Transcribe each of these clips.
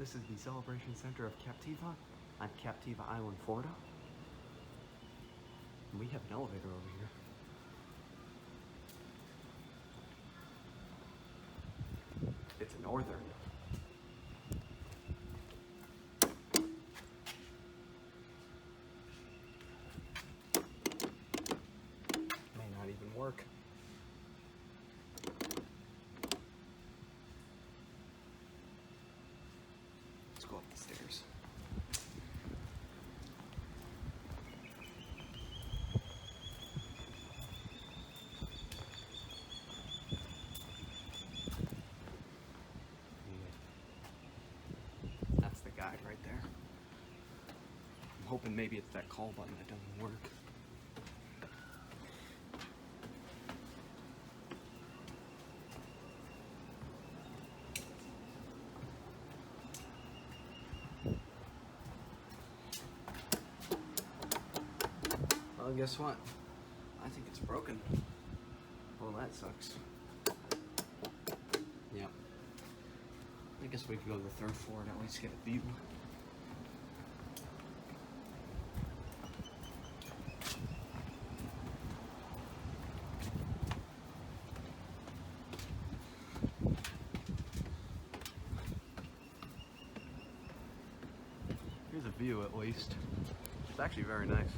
This is the celebration center of Captiva on Captiva Island, Florida. And we have an elevator over here. It's a northern. May not even work. Let's go up the stairs. That's the guy right there. I'm hoping maybe it's that call button that doesn't work. Well, guess what? I think it's broken. Well, that sucks. Yep. I guess we could go to the third floor and at least get a view. Here's a view at least. It's actually very nice.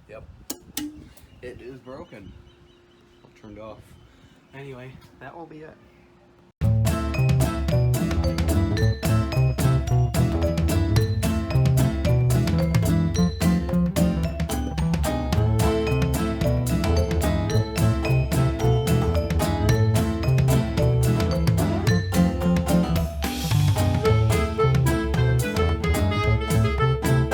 Yep, it is broken. Turned off. Anyway, that will be it.